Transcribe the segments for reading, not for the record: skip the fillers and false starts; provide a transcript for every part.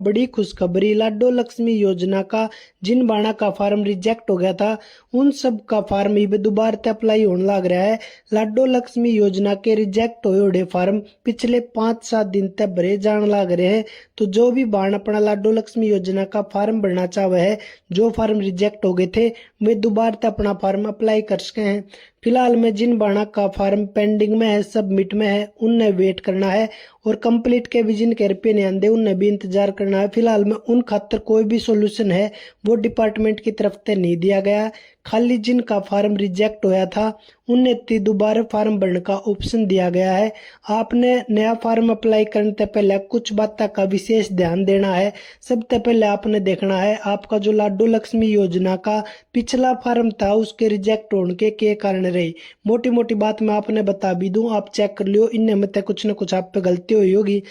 बड़ी खुशखबरी। लाडो लक्ष्मी योजना का जिन बाणा का फार्म रिजेक्ट हो गया था उन सब का फार्म अब दोबारा से अप्लाई होने लग रहा है। लाडो लक्ष्मी योजना के रिजेक्ट हुए फार्म पिछले 5-7 दिन तक भरे जाने लग रहे हैं। तो जो भी बाण अपना लाडो लक्ष्मी योजना का फार्म भरना चाहे है, जो फार्म रिजेक्ट हो गए थे वे दोबारा से अपना फार्म अप्लाई कर सके हैं। फिलहाल में जिन बाणा का फार्म पेंडिंग में है, सबमिट में है, उनने वेट करना है और कंप्लीट के भी जिनके रुपये नहीं आंदे उनने भी इंतजार करना है। फिलहाल में उन खातर कोई भी सोल्यूशन है वो डिपार्टमेंट की तरफ से नहीं दिया गया। खाली जिनका फार्म रिजेक्ट होया था उन्हें दोबारा फार्म भरने का ऑप्शन दिया गया है। आपने नया फार्म अप्लाई करने से पहले कुछ बातों का विशेष ध्यान देना है। सबसे पहले आपने देखना है आपका जो लाडो लक्ष्मी योजना का पिछला फार्म था उसके रिजेक्ट होने के कारण रही। मोटी मोटी बात मैं आपने बता भी दूं, आप चेक कर लियो, इनमें में कुछ न कुछ आप पे गलती हुई होगी।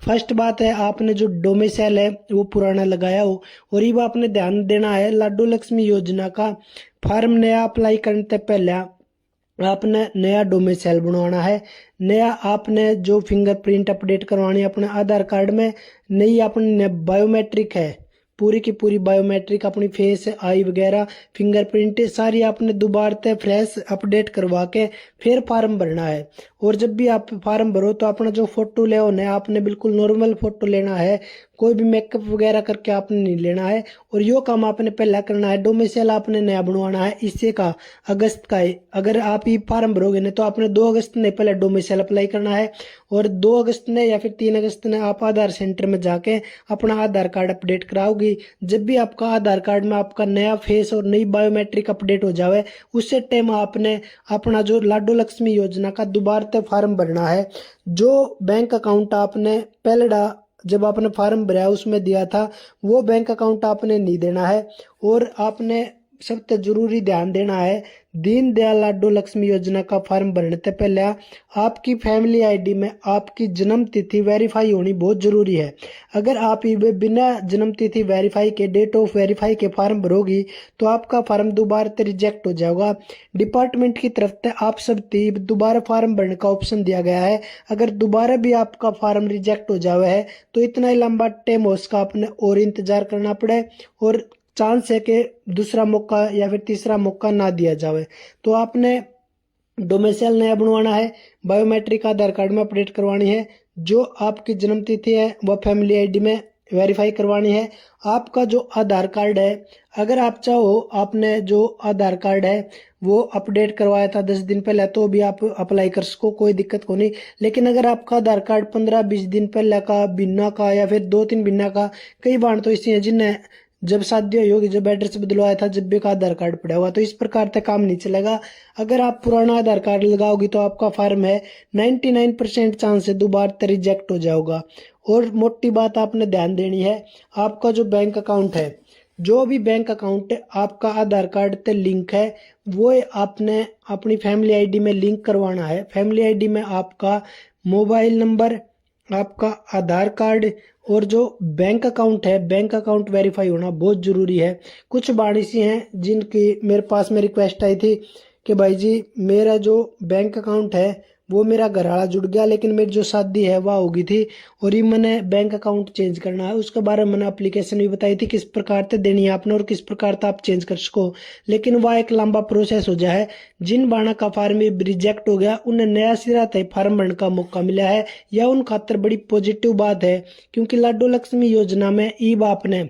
फर्स्ट बात है आपने जो डोमिसाइल है वो पुराना लगाया हो, और ये आपने ध्यान देना है लाडो लक्ष्मी योजना का फार्म नया अप्लाई करने से पहले आपने नया डोमिसाइल बनवाना है। नया आपने जो फिंगरप्रिंट अपडेट करवानी है अपने आधार कार्ड में, नई अपनी बायोमेट्रिक है, पूरी की पूरी बायोमेट्रिक अपनी फेस आई वगैरह फिंगरप्रिंट सारी आपने दोबारा से फ्रेश अपडेट करवा के फिर फार्म भरना है। और जब भी आप फार्म भरो तो अपना जो फोटो ले होना है आपने बिल्कुल नॉर्मल फोटो लेना है, कोई भी मेकअप वगैरह करके आपने नहीं लेना है। और यो काम आपने पहला करना है। डोमिसाइल आपने नया बनवाना है, इससे का अगस्त का है। अगर आप ये फार्म भरोगे ना तो आपने 2 अगस्त ने पहले डोमिसाइल अप्लाई करना है, और 2 अगस्त ने या फिर 3 अगस्त ने आप आधार सेंटर में जाके अपना आधार कार्ड अपडेट कराओगी। जब भी आपका आधार कार्ड में आपका नया फेस और नई बायोमेट्रिक अपडेट हो जाए उसी टाइम आपने अपना जो लाडो लक्ष्मी योजना का दोबारा से फार्म भरना है। जो बैंक अकाउंट आपने पहले जब आपने फार्म भरा उसमें दिया था वो बैंक अकाउंट आपने नहीं देना है। और आपने सबसे जरूरी ध्यान देना है, दीन दयाल लाडो लक्ष्मी योजना का फॉर्म भरने से पहले आपकी फैमिली आईडी में आपकी जन्म तिथि वेरीफाई होनी बहुत जरूरी है। अगर आप ये बिना जन्म तिथि वेरीफाई के डेट ऑफ वेरीफाई के फॉर्म भरोगी तो आपका फॉर्म दोबारा से रिजेक्ट हो जाएगा। डिपार्टमेंट की तरफ से आप सब दोबारा फॉर्म भरने का ऑप्शन दिया गया है। अगर दोबारा भी आपका फॉर्म रिजेक्ट हो जावे है तो इतना ही लंबा टाइम उसका आपने और इंतजार करना पड़े, और चांस है कि दूसरा मौका या फिर तीसरा मौका ना दिया जाए। तो आपने डोमिसाइल नया बनवाना है, बायोमेट्रिक आधार कार्ड में अपडेट करवानी है, जो आपकी जन्म तिथि है वह फैमिली आईडी में वेरीफाई करवानी है। आपका जो आधार कार्ड है, अगर आप चाहो आपने जो आधार कार्ड है वो अपडेट करवाया था 10 दिन पहले तो भी आप अप्लाई कर सको, कोई दिक्कत को नहीं। लेकिन अगर आपका आधार कार्ड 15-20 दिन पहले का बिना का या फिर 2-3 बिना का, कई बार तो इसी है जिन्हें जब शादी हुई होगी जब एड्रेस बदलवाया था जब भी का आधार कार्ड पड़ा हुआ, तो इस प्रकार से काम नहीं चलेगा। अगर आप पुराना आधार कार्ड लगाओगी तो आपका फार्म है 99% चांस है दोबारा रिजेक्ट हो जाएगा। और मोटी बात आपने ध्यान देनी है, आपका जो बैंक अकाउंट है, जो भी बैंक अकाउंट आपका आधार कार्ड से लिंक है वो आपने अपनी फैमिली आईडी में लिंक करवाना है। फैमिली आईडी में आपका मोबाइल नंबर, आपका आधार कार्ड और जो बैंक अकाउंट है, बैंक अकाउंट वेरीफाई होना बहुत ज़रूरी है। कुछ बारिशी हैं जिनकी मेरे पास में रिक्वेस्ट आई थी कि भाई जी मेरा जो बैंक अकाउंट है वो मेरा घरवाला जुड़ गया लेकिन मेरी जो शादी है वह होगी थी और ये मैंने बैंक अकाउंट चेंज करना है। उसके बारे में मैंने एप्लीकेशन भी बताई थी किस प्रकार से देनी है आपने और किस प्रकार से आप चेंज कर सको, लेकिन वह एक लंबा प्रोसेस हो जाए। जिन बाणा का फार्म रिजेक्ट हो गया उन्हें नया सिरा तय फार्म भरने का मौका मिला है, यह उन खातर बड़ी पॉजिटिव बात है। क्योंकि लाडो लक्ष्मी योजना में ई बाप ने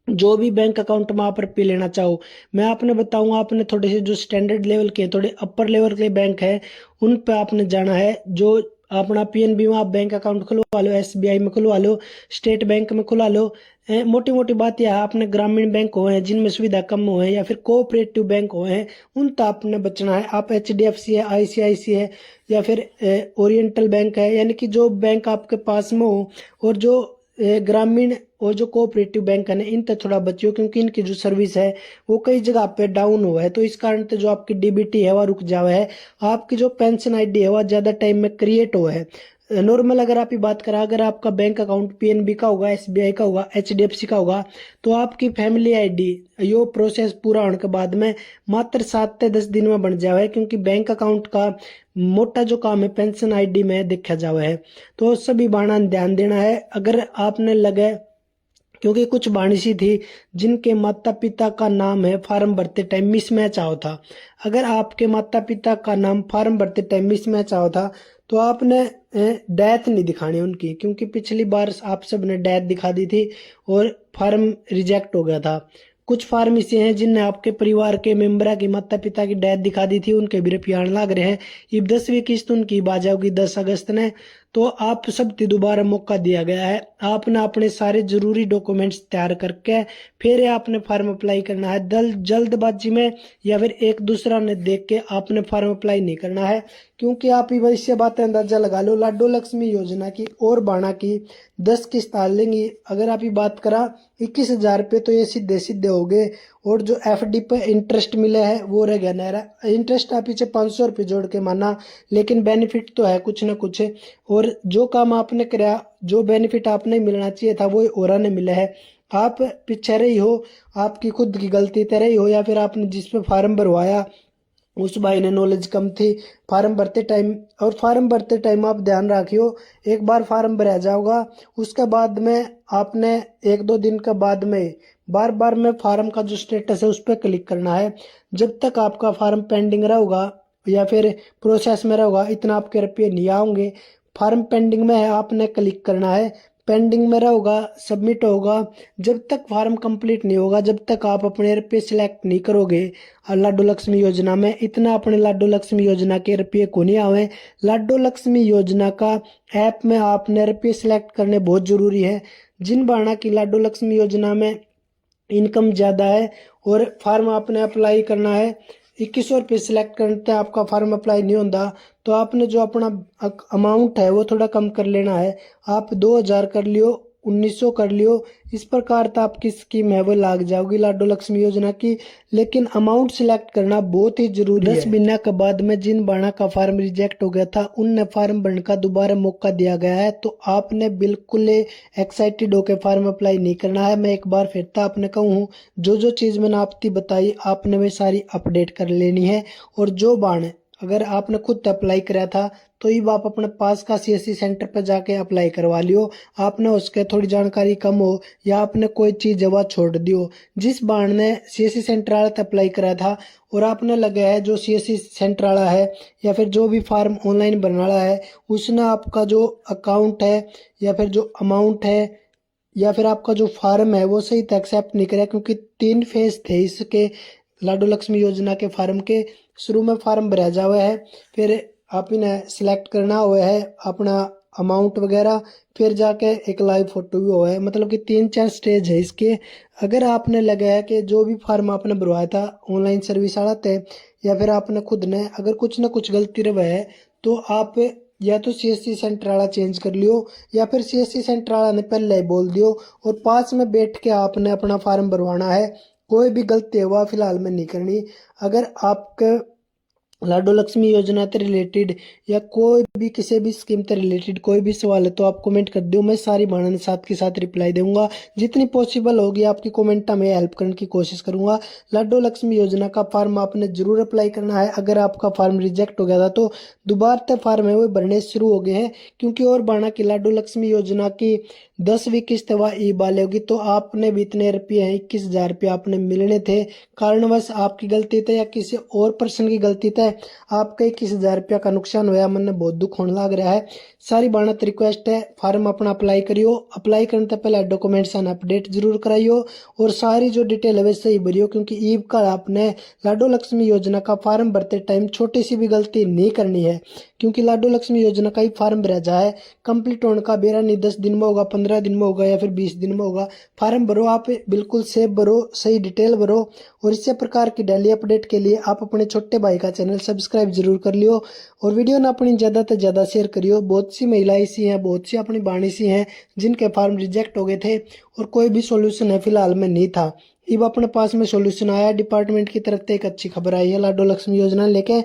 जो भी बैंक अकाउंट में आप रुपये लेना चाहो, मैं आपने बताऊंगा, आपने थोड़े से जो स्टैंडर्ड लेवल के थोड़े अपर लेवल के बैंक है उन पे आपने जाना है। जो अपना पीएनबी में आप बैंक अकाउंट खुलवा लो, एसबीआई में खुलवा लो, स्टेट बैंक में खुला लो। मोटी मोटी बात यह है आपने ग्रामीण बैंक हो हैं जिनमें सुविधा कम हो है या फिर कोऑपरेटिव बैंक हो हैं उन तो आपने बचना है। आप एचडीएफसी है, आईसीआईसी है या फिर ओरिएंटल बैंक है, यानी कि जो बैंक आपके पास में हो, और जो ग्रामीण और जो कोऑपरेटिव बैंक है ना इन तक थोड़ा बचियो, क्योंकि इनकी जो सर्विस है वो कई जगह पे डाउन हुआ है। तो इस कारण से जो आपकी डीबीटी है वह रुक जावा है, आपकी जो पेंशन आईडी है वह ज्यादा टाइम में क्रिएट हुआ है। नॉर्मल अगर आप ही बात करें, अगर आपका बैंक अकाउंट पीएनबी का होगा, एसबीआई का होगा, एचडीएफसी का होगा, तो आपकी फैमिली आईडी यो प्रोसेस पूरा होने के बाद में मात्र 7 से 10 दिन में बन जावा है। क्योंकि बैंक अकाउंट का मोटा जो काम है पेंशन आईडी में देखा जावा है। तो सभी बाणा ध्यान देना है। अगर आपने लगे क्योंकि कुछ बाणिसी थी जिनके माता पिता का नाम है फॉर्म भरते टाइम मिसमैच आओ था। अगर आपके माता पिता का नाम फॉर्म भरते टाइम मिसमैच आओ था तो आपने डेथ नहीं दिखानी उनकी, क्योंकि पिछली बार आप सबने डेथ दिखा दी थी और फॉर्म रिजेक्ट हो गया था। कुछ फार्म ऐसे हैं जिनने आपके परिवार के मेंबर की माता पिता की डेथ दिखा दी थी, उनके भी रुपया आने लग रहे हैं। अब 10वीं किस्त उनकी बाज जाओगी 10 अगस्त ने, तो आप सबको दोबारा मौका दिया गया है। आपने अपने सारे जरूरी डॉक्यूमेंट्स तैयार करके फिर आपने फॉर्म अप्लाई करना है। जल्दबाजी में या फिर एक दूसरा ने देख के आपने फॉर्म अप्लाई नहीं करना है, क्योंकि आप इससे बातें अंदाजा लगा लो। लाडो लक्ष्मी योजना की और बाणा की 10 किस्त आ लेंगी। अगर आप ये बात करा 21,000 रुपये तो ये सीधे सीधे हो गए, और जो एफडी पे इंटरेस्ट मिले है वो रह गया नायरा। इंटरेस्ट आप पीछे 500 रुपये जोड़ के माना, लेकिन बेनिफिट तो है कुछ ना कुछ। और जो काम आपने कराया, जो बेनिफिट आपने मिलना चाहिए था वो और ने मिला है। आप पीछे रही हो, आपकी खुद की गलती तो रही हो, या फिर आपने जिस पे फार्म भरवाया उस भाई ने नॉलेज कम थी फार्म भरते टाइम। और फार्म भरते टाइम आप ध्यान रखियो, एक बार फार्म भरा जाओगा उसके बाद में आपने 1-2 दिन के बाद में बार बार में फार्म का जो स्टेटस है उस पर क्लिक करना है। जब तक आपका फार्म पेंडिंग रहेगा या फिर प्रोसेस में रहेगा, इतना आपके रुपये नहीं आएंगे। फार्म पेंडिंग में है, आपने क्लिक करना है। पेंडिंग में रहेगा, सबमिट होगा। जब तक फार्म कंप्लीट नहीं होगा, जब तक आप अपने रुपये सिलेक्ट नहीं करोगे लाडो लक्ष्मी योजना में, इतना अपने लाडो लक्ष्मी योजना के रुपये को नहीं आवे। लाडो लक्ष्मी योजना का ऐप में आपने रुपये सिलेक्ट करने बहुत जरूरी है। जिन बाणा की लाडो लक्ष्मी योजना में इनकम ज़्यादा है और फार्म आपने अप्लाई करना है, 2100 रुपये सिलेक्ट करते हैं, आपका फार्म अप्लाई नहीं होता तो आपने जो अपना अमाउंट है वो थोड़ा कम कर लेना है। आप 2000 कर लियो, 1900 कर लियो, इस प्रकार तो आपकी स्कीम है वो लाग जाओगी लाडो लक्ष्मी योजना की। लेकिन अमाउंट सिलेक्ट करना बहुत ही जरूरी है। 10 महीना के बाद में जिन बाणा का फार्म रिजेक्ट हो गया था उनने फार्म भरने का दोबारा मौका दिया गया है, तो आपने बिल्कुल एक्साइटेड होकर फार्म अप्लाई नहीं करना है। मैं एक बार फिर तो आपने कहूँ, जो जो चीज़ मैंने आपकी बताई आपने वे सारी अपडेट कर लेनी है। और जो बाण अगर आपने खुद अप्लाई कराया था तो ये आप अपने पास का सीएससी सेंटर पर जाके अप्लाई करवा लियो। आपने उसके थोड़ी जानकारी कम हो या आपने कोई चीज़ जवाब छोड़ दियो, जिस बाण ने सीएससी सेंटर वाला अप्लाई कराया था और आपने लगा है जो सीएससी सेंटर वाला है या फिर जो भी फार्म ऑनलाइन भरने वाला है, उसने आपका जो अकाउंट है या फिर जो अमाउंट है या फिर आपका जो फार्म है वो सही से एक्सेप्ट नहीं करा, क्योंकि 3 फेज थे इसके लाडो लक्ष्मी योजना के फार्म के। शुरू में फार्म भरा जा हुआ है, फिर आप इन्हें सिलेक्ट करना हुआ है अपना अमाउंट वगैरह, फिर जाके एक लाइव फोटो भी हुआ है। मतलब कि 3-4 स्टेज है इसके। अगर आपने लगाया कि जो भी फार्म आपने भरवाया था ऑनलाइन सर्विस वाला थे या फिर आपने खुद ने अगर कुछ ना कुछ गलती रहा है, तो आप या तो सीएससी सेंटर वाला चेंज कर लियो या फिर सीएससी सेंटर वाला ने पहले ही बोल दियो और पास में बैठ के आपने अपना फार्म भरवाना है। कोई भी गलती हुआ फिलहाल में नहीं करनी। अगर आपके लाडो लक्ष्मी योजना से रिलेटेड या कोई भी किसी भी स्कीम से रिलेटेड कोई भी सवाल है तो आप कमेंट कर दो, मैं सारी बाणा साथ के साथ रिप्लाई दूंगा। जितनी पॉसिबल होगी आपकी कमेंट में हेल्प करने की कोशिश करूंगा। लाडो लक्ष्मी योजना का फार्म आपने जरूर अप्लाई करना है। अगर आपका फार्म रिजेक्ट हो गया था तो दोबारा से फार्म है वो भरने शुरू हो गए हैं, क्योंकि और बाणा की लाडो लक्ष्मी योजना की 10वीं किस्त ई बाल होगी तो आपने भी इतने रुपये हैं 21,000 रुपये आपने मिलने थे। कारणवश आपकी गलती थे या किसी और पर्सन की गलती थे आपका 21,000 रुपया का नुकसान हुआ। मन में बहुत दुख होने लग रहा है। सारी बाणत रिक्वेस्ट है फार्म अपना अप्लाई करियो। अप्लाई करने से पहले डॉक्यूमेंट्स अपडेट जरूर कराइयो और सारी जो डिटेल है वैसे ही भरियो, क्योंकि ईब का आपने लाडो लक्ष्मी योजना का फार्म भरते टाइम छोटी सी भी गलती नहीं करनी है, क्योंकि लाडो लक्ष्मी योजना का ही फार्म भरा जाए कंप्लीट होने का बेरा नहीं 10 दिन में होगा, 15 दिन में होगा या फिर 20 दिन में होगा। फार्म भरो, आप बिल्कुल सेफ भरो, सही डिटेल भरो। और इसी प्रकार की डेली अपडेट के लिए आप अपने छोटे भाई का चैनल सब्सक्राइब जरूर कर लियो और वीडियो ना अपनी ज़्यादा से ज़्यादा शेयर करियो। बहुत सी महिलाएं ऐसी हैं, बहुत सी अपनी बाणी सी हैं जिनके फार्म रिजेक्ट हो गए थे और कोई भी सोल्यूशन है फिलहाल में नहीं था। अब अपने पास में सोल्यूशन आया, डिपार्टमेंट की तरफ से एक अच्छी खबर आई है लाडो लक्ष्मी योजना लेके।